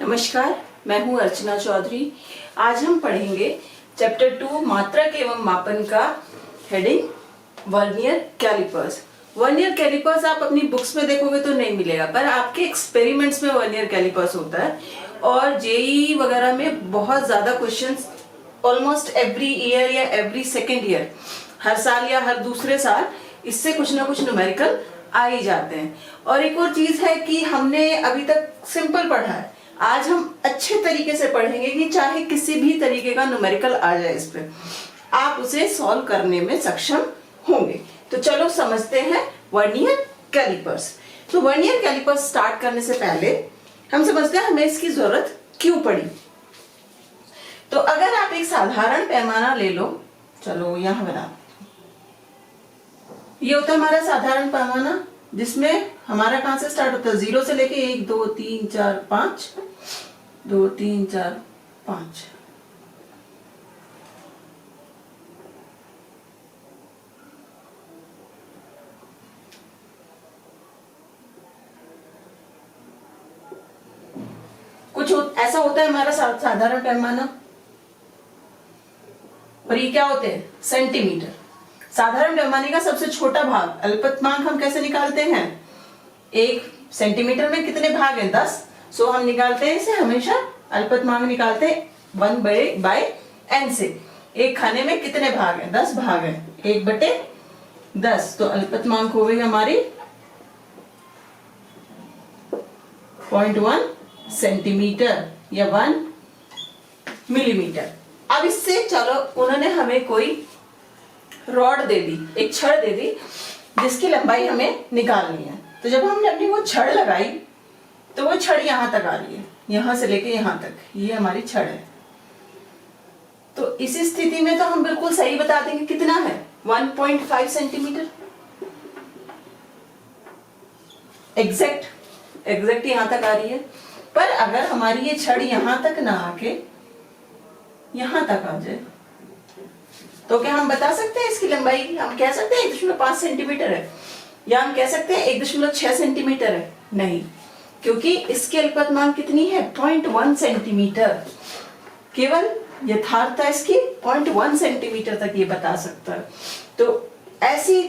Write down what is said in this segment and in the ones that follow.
नमस्कार, मैं हूं अर्चना चौधरी। आज हम पढ़ेंगे चैप्टर 2 मात्रक एवं मापन का heading vernier calipers. Vernier calipers आप अपनी बुक्स में देखोगे तो नहीं मिलेगा, पर आपके एक्सपेरिमेंट्स में वर्नियर कैलिपर्स होता है और जेईई वगैरह में बहुत ज्यादा क्वेश्चंस ऑलमोस्ट एवरी ईयर या एवरी सेकेंड ईयर, हर साल या हर दूसरे साल इससे कुछ ना कुछ न्यूमेरिकल आ ही जाते हैं। और एक और चीज है कि हमने अभी तक सिंपल पढ़ा है, आज हम अच्छे तरीके से पढ़ेंगे कि चाहे किसी भी तरीके का न्यूमेरिकल आ जाए इस पे आप उसे सॉल्व करने में सक्षम होंगे। तो चलो समझते हैं वर्नियर कैलिपर्स। तो वर्नियर कैलिपर्स स्टार्ट करने से पहले हम समझते हैं हमें इसकी जरूरत क्यों पड़ी। तो अगर आप एक साधारण पैमाना ले लो, चलो यहां बना, ये होता है हमारा साधारण पैमाना जिसमें हमारा कहां से स्टार्ट होता है, 0 से लेके 1 2 3 4 5, 2 3 4 5। ऐसा होता है हमारा साधारण पैमाना। और ये क्या होते हैं, सेंटीमीटर। साधारण पैमाने का सबसे छोटा भाग अल्पतमांक हम कैसे निकालते हैं, 1 सेंटीमीटर में कितने भाग हैं, 10। सो हम निकालते हैं इसे हमेशा अल्पतमांक निकालते हैं 1/n से। एक खाने में कितने भाग हैं, 10 भाग हैं, 1/10। तो अल्पतमांक हो गई हमारी 0.1 सेंटीमीटर या 1 मिलीमीटर। अब इससे चलो उन्होंने हमें कोई रॉड दे दी, एक छड़ दे दी जिसकी लंबाई हमें निकालनी है। तो जब हमने अपनी वो छड़ लगाई तो वो छड़ यहां तक आ रही है, यहां से लेके यहां तक, ये हमारी छड़ है। तो इस स्थिति में तो हम बिल्कुल सही बता देंगे कितना है, 1.5 सेंटीमीटर। एग्जैक्ट यहां तक आ रही है। पर अगर हमारी ये छड़ यहां तक ना आके यहां तक आ जाए तो क्या हम बता सकते हैं इसकी लंबाई, हम कह सकते हैं 1.5 सेंटीमीटर है, या हम कह सकते हैं 1.6 सेंटीमीटर है? नहीं, क्योंकि इसकी अल्पतमांक कितनी है, 0.1 सेंटीमीटर। केवल यथार्थता इसकी 0.1 सेंटीमीटर तक ये बता सकता है। तो ऐसी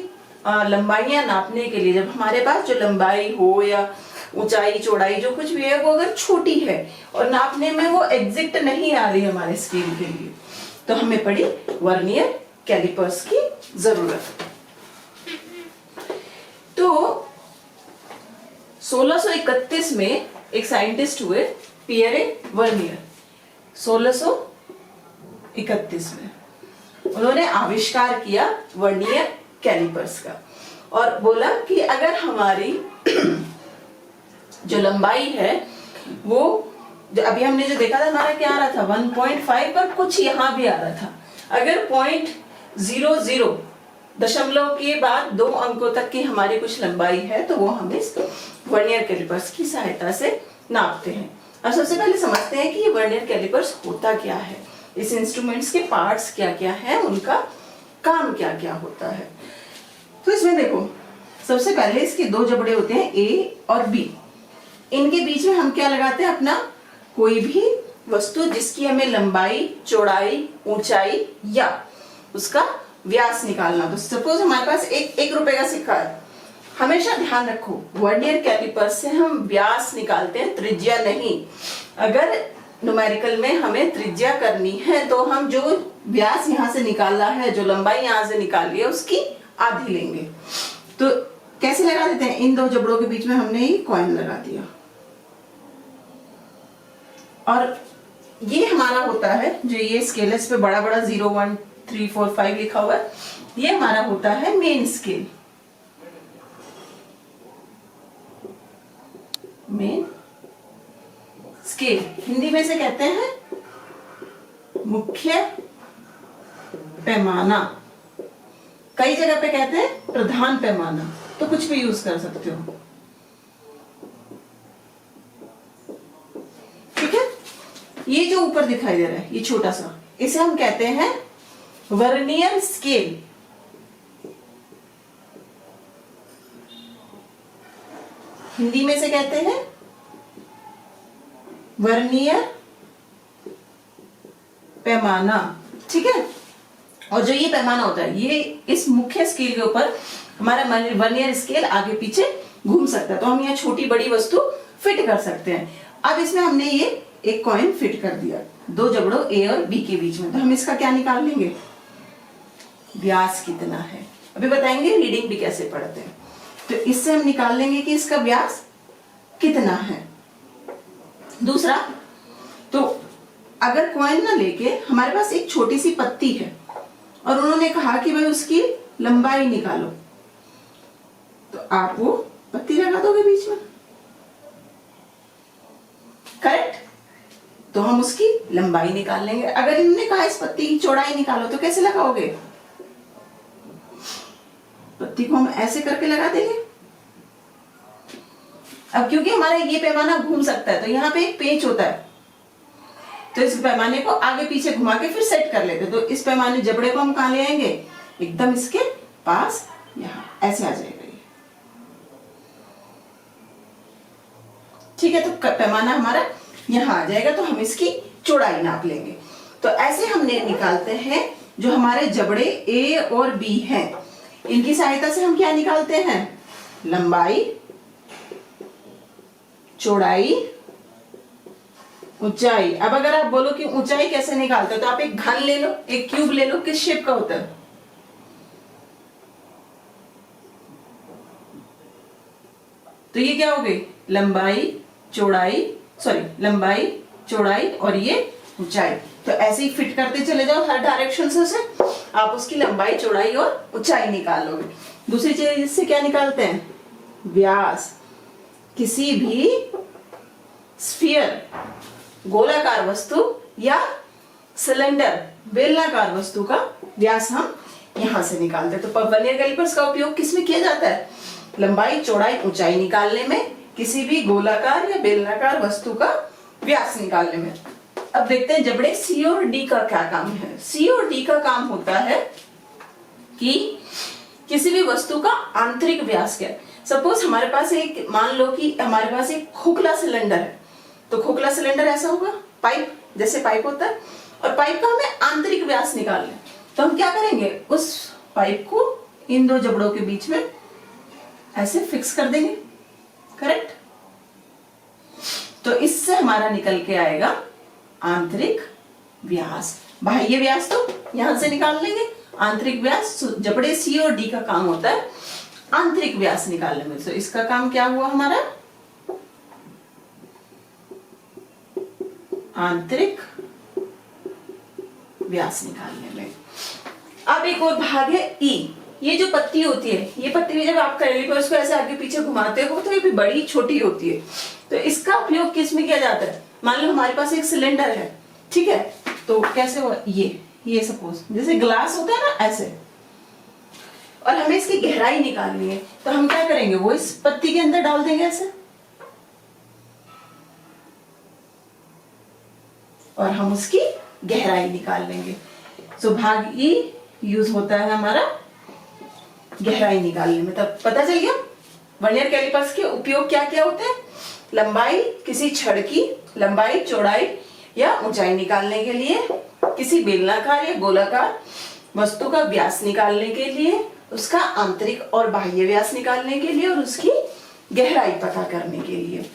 लंबाइयां नापने के लिए जब हमारे पास जो लंबाई हो या ऊंचाई चौड़ाई जो कुछ भी है वो अगर छोटी है और नापने में वो एग्जैक्ट नहीं आ रही हमारे स्केल के लिए, तो हमें पड़ी वर्नियर कैलिपर्स की जरूरत। तो 1631 में एक साइंटिस्ट हुए, पियरे वर्नियर। 1631 में उन्होंने आविष्कार किया वर्नियर कैलिपर्स का और बोला कि अगर हमारी जो लंबाई है वो जो अभी हमने जो देखा था हमारा क्या आ रहा था, 1.5 पर कुछ यहां भी आ रहा था। अगर 0.00 दशमलव के बाद 2 अंकों तक की हमारी कुछ लंबाई है तो वो हम इस वर्नियर कैलिपर्स की सहायता से नापते हैं। अब सबसे पहले समझते हैं कि ये वर्नियर कैलिपर्स होता क्या है, इस इंस्ट्रूमेंट्स के पार्ट्स क्या क्या है, उनका काम क्या क्या होता है। तो इसमें देखो, सबसे पहले इसके 2 जबड़े होते हैं, ए और बी। इनके बीच में हम क्या लगाते हैं, अपना कोई भी वस्तु जिसकी हमें लंबाई चौड़ाई ऊंचाई या उसका व्यास निकालना। तो सपोज हमारे पास एक रुपए का सिक्का है, हमेशा ध्यान रखो वर्नियर कैलिपर से हम व्यास निकालते हैं, त्रिज्या नहीं। अगर न्यूमेरिकल में हमें त्रिज्या करनी है तो हम जो व्यास यहां से निकाला है, जो लंबाई यहां से निकाली है, उसकी आधी लेंगे। तो कैसे लगा देते हैं, इन 2 जबड़ों के बीच में हमने ये कॉइन लगा दिया और ये हमारा होता है जो ये स्केल पे बड़ा बड़ा 0 1 3 4 5 लिखा हुआ है, ये हमारा होता है main scale. Main scale Hindi में से कहते हैं मुख्य पैमाना, कई जगह पे कहते हैं प्रधान पैमाना, तो कुछ भी यूज कर सकते हो। ठीक है, ये जो ऊपर दिखाई दे रहा है ये छोटा सा, इसे हम कहते हैं वर्नियर स्केल। हिंदी में से कहते हैं वर्नियर पैमाना, ठीक है। और जो ये पैमाना होता है, ये इस मुख्य स्केल के ऊपर हमारा वर्नियर स्केल आगे पीछे घूम सकता है, तो हम यहाँ छोटी बड़ी वस्तु फिट कर सकते हैं। अब इसमें हमने ये एक कॉइन फिट कर दिया दो जबड़ों ए और बी के बीच में, तो हम इसका क्या निकाल लेंगे, व्यास कितना है। अभी बताएंगे रीडिंग भी कैसे पढ़ते हैं। तो इससे हम निकाल लेंगे कि इसका व्यास कितना है। दूसरा, तो अगर कॉइन ना लेके हमारे पास एक छोटी सी पत्ती है और उन्होंने कहा कि भाई उसकी लंबाई निकालो, तो आप वो पत्ती लगा दोगे बीच में, करेक्ट। तो हम उसकी लंबाई निकाल लेंगे। अगर इन्होंने कहा इस पत्ती की चौड़ाई निकालो, तो कैसे लगाओगे, पत्ती को हम ऐसे करके लगा देंगे। अब क्योंकि हमारा ये पैमाना घूम सकता है, तो यहाँ पे एक पेंच होता है, तो इस पैमाने को आगे पीछे घुमा के फिर सेट कर लेते। तो इस पैमाने जबड़े को हम कहाँ ले आएंगे, एकदम इसके पास, यहाँ ऐसे आ जाएगा ये, ठीक है। तो पैमाना हमारा यहाँ आ जाएगा, तो हम इसकी चौड़ाई नाप लेंगे। तो ऐसे हमने निकालते हैं जो हमारे जबड़े ए और बी हैं, इनकी सहायता से हम क्या निकालते हैं, लंबाई, चौड़ाई, ऊंचाई। अब अगर आप बोलो कि ऊंचाई कैसे निकालते हो, तो आप एक घन ले लो, एक क्यूब ले लो, किस शेप का होता है, तो ये क्या हो गई, लंबाई चौड़ाई और ये ऊंचाई। तो ऐसे ही फिट करते चले जाओ हर डायरेक्शन से आप उसकी लंबाई, चौड़ाई और ऊंचाई निकाल लोगे। दूसरी चीज इससे क्या निकालते हैं, व्यास। किसी भी स्फीयर, गोलाकार वस्तु या सिलेंडर, बेलनाकार वस्तु का व्यास हम यहां से निकालते हैं। तो वर्नियर कैलिपर्स का उपयोग किसमें किया जाता है, लंबाई, चौड़ाई, ऊंचाई निकालने में, किसी भी गोलाकार या बेलनाकार वस्तु का व्यास निकालने में। अब देखते हैं जबड़े सी और डी का क्या काम है। सी और डी का काम होता है कि किसी भी वस्तु का आंतरिक व्यास क्या है। सपोज हमारे पास एक, मान लो कि हमारे पास एक खोखला सिलेंडर है, तो खोखला सिलेंडर ऐसा होगा, पाइप जैसे पाइप होता है, और पाइप का हमें आंतरिक व्यास निकालना है। तो हम क्या करेंगे, उस पाइप को इन दो जबड़ों के बीच में ऐसे फिक्स कर देंगे, करेक्ट। तो इससे हमारा निकल के आएगा आंतरिक व्यास। बाह्य व्यास तो यहां से निकाल लेंगे, आंतरिक व्यास, जबड़े सी और डी का काम होता है आंतरिक व्यास निकालने में। तो इसका काम क्या हुआ हमारा, आंतरिक व्यास निकालने में। अब एक और भाग है ई। ये जो पत्ती होती है, ये पत्ती भी जब आप कैलिपर्स को ऐसे आगे पीछे घुमाते हो, तो ये भी बड़ी छोटी होती है। तो इसका उपयोग किस में किया जाता है, मान लो हमारे पास एक सिलेंडर है, ठीक है, तो कैसे हुआ, ये सपोज जैसे ग्लास होता है ना ऐसे, और हमें इसकी गहराई निकालनी है, तो हम क्या करेंगे, वो इस पत्ती के अंदर डाल देंगे ऐसे, और हम उसकी गहराई निकाल लेंगे। तो भाग ई यूज होता है हमारा गहराई निकालने में। तब पता चल गया वर्नियर कैलिपर्स के उपयोग क्या क्या होते हैं, लंबाई, किसी छड़ की लंबाई, चौड़ाई या ऊंचाई निकालने के लिए, किसी बेलनाकार या गोलाकार वस्तु का व्यास निकालने के लिए, उसका आंतरिक और बाह्य व्यास निकालने के लिए, और उसकी गहराई पता करने के लिए।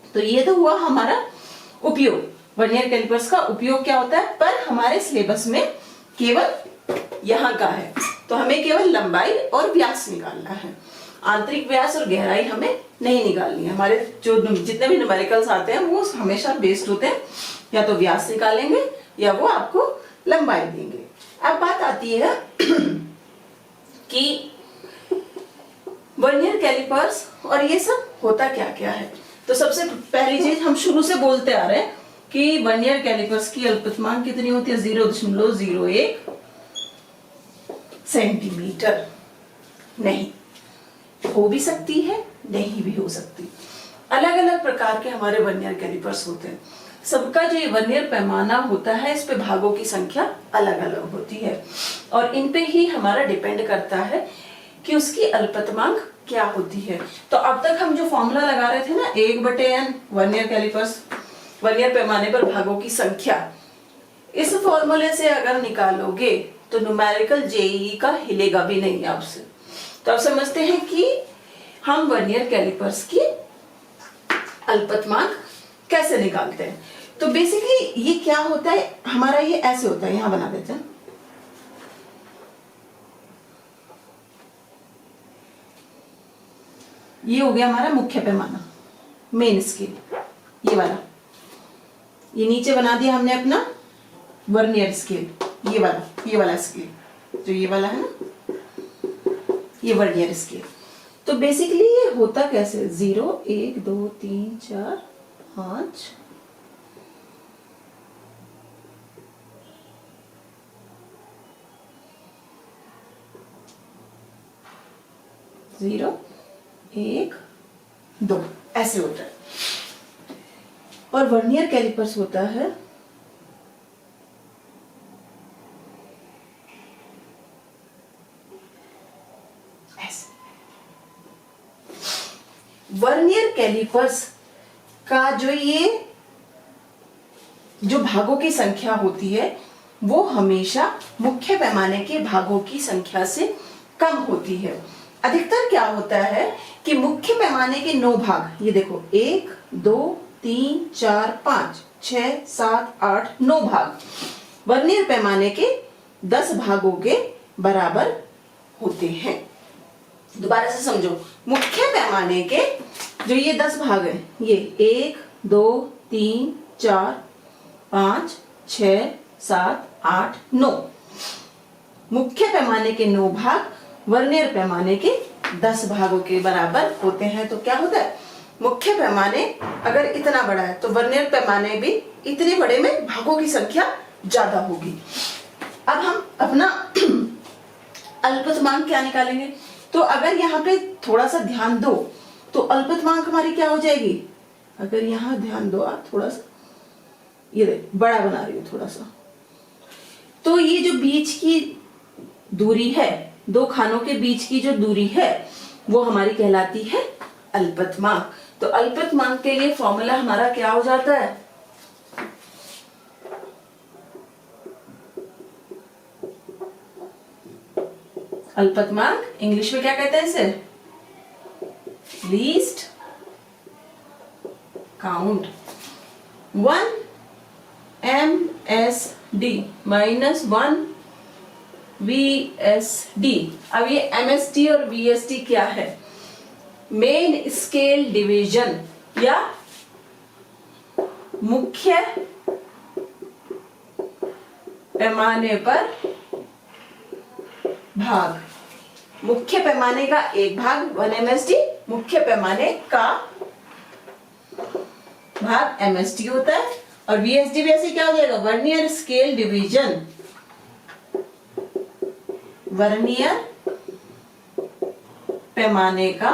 तो ये तो हुआ हमारा उपयोग। वर्नियर कैलिपर्स का उपयोग क्या होता है, पर हमारे सिलेबस में केवल यहाँ का है, तो हमें केवल लंबाई और व्यास निकालना है, आंतरिक व्यास और गहराई हमें नहीं निकालनी है। हमारे जो जितने भी न्यूमेरिकल्स आते हैं वो हमेशा बेस्ड होते हैं, या तो व्यास निकालेंगे या वो आपको लंबाई देंगे। अब बात आती है कि वर्नियर कैलिपर्स और ये सब होता क्या क्या है। तो सबसे पहली चीज हम शुरू से बोलते आ रहे हैं कि वर्नियर कैलिपर्स की अल्पतमांक कितनी होती है, 0.01 सेंटीमीटर। नहीं हो भी सकती है, नहीं भी हो सकती। अलग अलग प्रकार के हमारे वर्नियर कैलिपर्स होते हैं, सबका जो ये वर्नियर पैमाना होता है इस पे भागों की संख्या अलग अलग होती है, और इन पे ही हमारा डिपेंड करता है कि उसकी अल्पतमांक क्या होती है। तो अब तक हम जो फॉर्मूला लगा रहे थे ना, 1/n वर्नियर कैलिपर्स वर्नियर पैमाने पर भागों की संख्या। इस फॉर्मूले से अगर निकालोगे तो न्यूमेरिकल जेईई का हिलेगा भी नहीं आपसे। तो आप समझते हैं कि हम वर्नियर कैलिपर्स की अल्पतमांक कैसे निकालते हैं। तो बेसिकली ये क्या होता है हमारा, ये ऐसे होता है, यहां बना देते हैं। ये हो गया हमारा मुख्य पैमाना, मेन स्केल, ये वाला। ये नीचे बना दिया हमने अपना वर्नियर स्केल, ये वाला स्केल जो ये वाला है ना, ये वर्नियर स्केल। तो बेसिकली ये होता कैसे, 0 1 2 3 4 5 0 1 2 ऐसे होता है। और वर्नियर कैलिपर्स होता है ऐसे। वर्नियर कैलिपर्स का जो भागों की संख्या होती है वो हमेशा मुख्य पैमाने के भागों की संख्या से कम होती है। अधिकतर क्या होता है कि मुख्य पैमाने के 9 भाग, ये देखो 1 2 3 4 5 6 7 8 9 भाग वर्नियर पैमाने के 10 भागों के बराबर होते हैं। दोबारा से समझो, मुख्य पैमाने के जो ये 10 भाग हैं, ये 1 2 3 4 5 6 7 8 9, मुख्य पैमाने के 9 भाग वर्नियर पैमाने के 10 भागों के बराबर होते हैं। तो क्या होता है, मुख्य पैमाने अगर इतना बड़ा है तो वर्नियर पैमाने भी इतने बड़े में भागों की संख्या ज्यादा होगी। अब हम अपना अल्पतमांक क्या निकालेंगे। तो अगर यहाँ पे थोड़ा सा ध्यान दो तो अल्पतमांक हमारी क्या हो जाएगी, अगर यहाँ ध्यान दो आप थोड़ा सा, ये देख बड़ा बना रही हूँ थोड़ा सा, तो ये जो बीच की दूरी है, 2 खानों के बीच की जो दूरी है वो हमारी कहलाती है अल्पतमांक। तो अल्पतमांक के लिए फॉर्मूला हमारा क्या हो जाता है, अल्पतमांक इंग्लिश में क्या कहते हैं इसे, least count. 1 MSD minus 1 VSD। अब ये MSD और VSD क्या है, मेन स्केल डिवीजन या मुख्य पैमाने पर भाग। मुख्य पैमाने का एक भाग 1 MSD, मुख्य पैमाने का भाग MSD होता है। और VSD भी ऐसे क्या हो जाएगा, वर्नियर स्केल डिवीजन, वर्नियर पैमाने का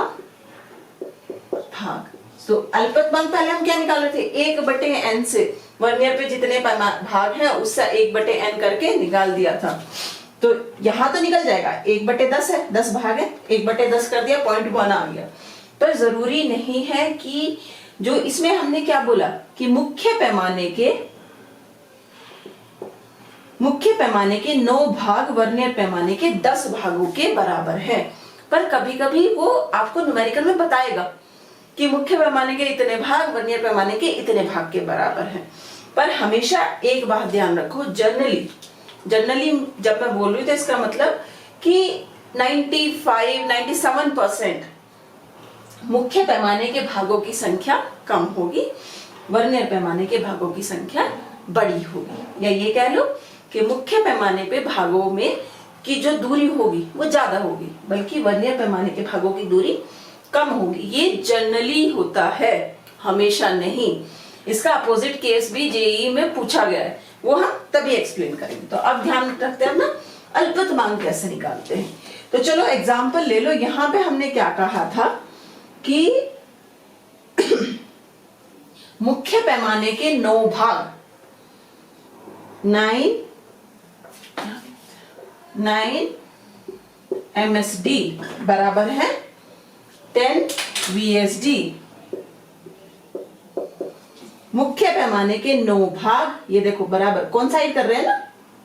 भाग। तो अल्पतमांक पहले हम क्या निकाल रहे थे, 1/n से, वर्नियर पे जितने भाग हैं उससे 1/n करके निकाल दिया था। तो यहां तो निकल जाएगा, 1/10 है, 10 भाग है, 1/10 कर दिया, 0.1 आ गया। पर जरूरी नहीं है कि जो इसमें हमने क्या बोला कि मुख्य पैमाने के 9 भाग वर्नियर पैमाने के 10 भागों के बराबर है। पर कभी कभी वो आपको न्यूमेरिकल में बताएगा कि मुख्य पैमाने के इतने भाग वर्नियर पैमाने के इतने भाग के बराबर हैं। पर हमेशा एक बात ध्यान रखो, जनरली जब मैं बोल रही हूँ तो इसका मतलब कि 97% मुख्य पैमाने के भागों की संख्या कम होगी, वर्नियर पैमाने के भागों की संख्या बड़ी होगी। या ये कह लो कि मुख्य पैमाने पे भागों में की जो दूरी होगी वो ज्यादा होगी, बल्कि वर्नियर पैमाने के भागों की दूरी कम होगी। ये जनरली होता है, हमेशा नहीं। इसका अपोजिट केस भी जेईई में पूछा गया है, वो हम तभी एक्सप्लेन करेंगे। तो अब ध्यान रखते हैं ना अल्पतमांक कैसे निकालते हैं। तो चलो एग्जाम्पल ले लो। यहां पे हमने क्या कहा था कि मुख्य पैमाने के 9 भाग 9 MSD बराबर है 10 VSD। मुख्य पैमाने के 9 भाग, ये देखो बराबर कौन साइड कर रहे हैं ना,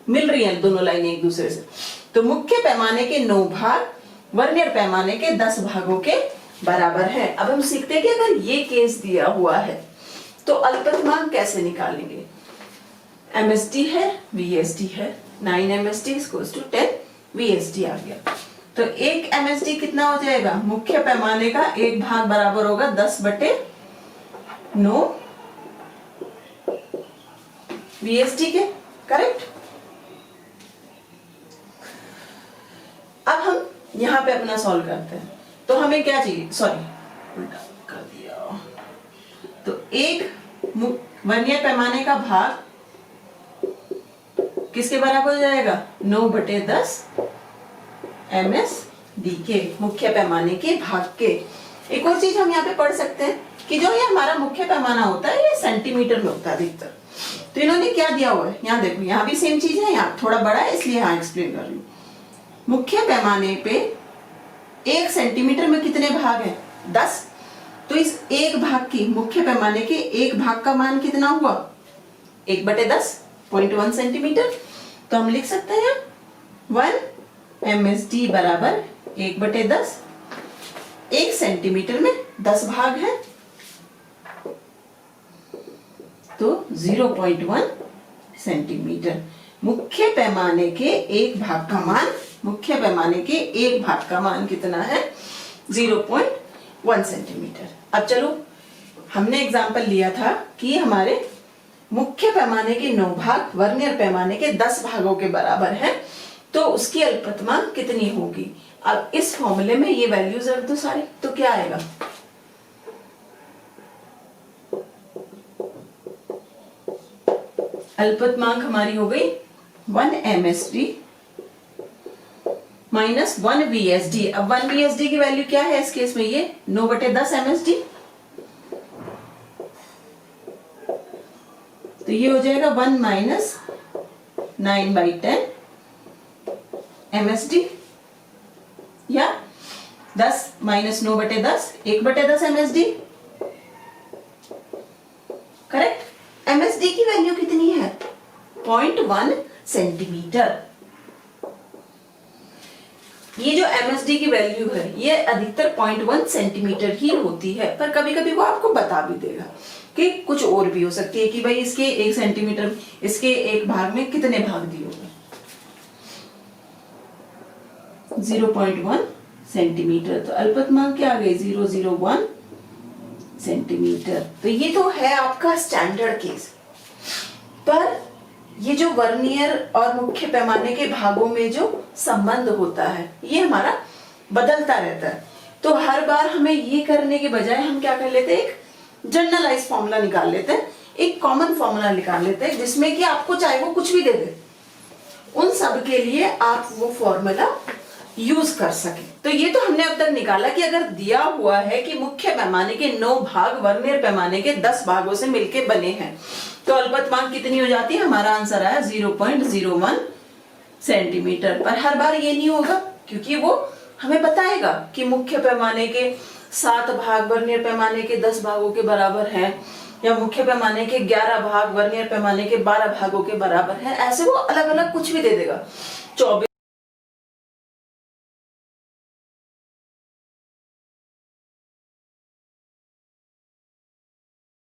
मिल रही हैं दोनों लाइनें एक दूसरे से। तो मुख्य पैमाने के 9 भाग वर्नियर पैमाने के 10 भागों के बराबर है। अब हम सीखते हैं कि अगर ये केस दिया हुआ है तो अल्पतमांक कैसे निकालेंगे। MSD है, VSD है, 9 MSD इक्वल्स टू 10 VSD आ गया। तो 1 MSD कितना हो जाएगा, मुख्य पैमाने का 1 भाग बराबर होगा 10/9 VSD के, करेक्ट। अब हम यहां पे अपना सॉल्व करते हैं। तो हमें क्या चाहिए, सॉरी उल्टा कर दिया। तो एक वर्नियर पैमाने का भाग किसके बराबर हो जाएगा, 9/10 MSD के, मुख्य पैमाने के भाग के। एक और चीज हम यहाँ पे पढ़ सकते हैं कि जो ये हमारा मुख्य पैमाना होता है ये सेंटीमीटर में होता है अधिकतर। तो इन्होंने क्या दिया हुआ है, यहाँ देखो, यहाँ भी सेम चीज है, यहाँ थोड़ा बड़ा है इसलिए यहाँ एक्सप्लेन कर रही हूँ। मुख्य पैमाने पे 1 सेंटीमीटर में कितने भाग हैं, 10। तो इस 1 भाग की, मुख्य पैमाने के 1 भाग का मान कितना हुआ, 1/10, 0.1 सेंटीमीटर। तो हम लिख सकते हैं 1 MSD बराबर 1/10। 1 सेंटीमीटर में 10 भाग है तो 0.1 सेंटीमीटर। मुख्य पैमाने के 1 भाग का मान, मुख्य पैमाने के 1 भाग का मान कितना है, 0.1 सेंटीमीटर। अब चलो, हमने एग्जाम्पल लिया था कि हमारे मुख्य पैमाने के 9 भाग वर्नियर पैमाने के 10 भागों के बराबर है, तो उसकी अल्पतमांक कितनी होगी। अब इस फॉर्मूले में ये वैल्यूज रख दो सारी, तो क्या आएगा, अल्पतमांक हमारी हो गई 1 MSD माइनस 1 VSD। अब 1 VSD की वैल्यू क्या है इस केस में, ये 9/10 MSD। तो ये हो जाएगा 1 माइनस 9/10 MSD, या 10 माइनस 9/10 1/10 MSD, करेक्ट। MSD की वैल्यू कितनी है, 0.1 सेंटीमीटर। ये जो MSD की वैल्यू है ये अधिकतर 0.1 सेंटीमीटर ही होती है, पर कभी कभी वो आपको बता भी देगा कि कुछ और भी हो सकती है कि भाई इसके 1 सेंटीमीटर, इसके 1 भाग में कितने भाग दिए होंगे, 0.1 सेंटीमीटर। तो अल्पतमांक क्या आ गई, 0.01 सेंटीमीटर। तो ये तो है आपका स्टैंडर्ड केस। पर ये जो वर्नियर और मुख्य पैमाने के भागों में जो संबंध होता है ये हमारा बदलता रहता है। तो हर बार हमें ये करने के बजाय हम क्या कर लेते हैं, एक जनरलाइज फॉर्मूला निकाल लेते हैं, एक कॉमन फॉर्मूला निकाल लेते हैं जिसमें कि आपको चाहे वो कुछ भी दे दे, उन सब के लिए आप वो फॉर्मूला यूज कर सके। तो ये तो हमने अब तक निकाला कि अगर दिया हुआ है कि मुख्य पैमाने के 9 भाग वर्नियर पैमाने के 10 भागों से मिलके बने हैं, तो अल्पतमांक कितनी हो जाती है, हमारा आंसर आया 0.01 सेंटीमीटर। पर हर बार ये नहीं होगा क्योंकि वो हमें बताएगा कि मुख्य पैमाने के 7 भाग वर्नियर पैमाने के 10 भागों के बराबर है, या मुख्य पैमाने के 11 भाग वर्नियर पैमाने के 12 भागों के बराबर है। ऐसे वो अलग अलग कुछ भी दे देगा। 24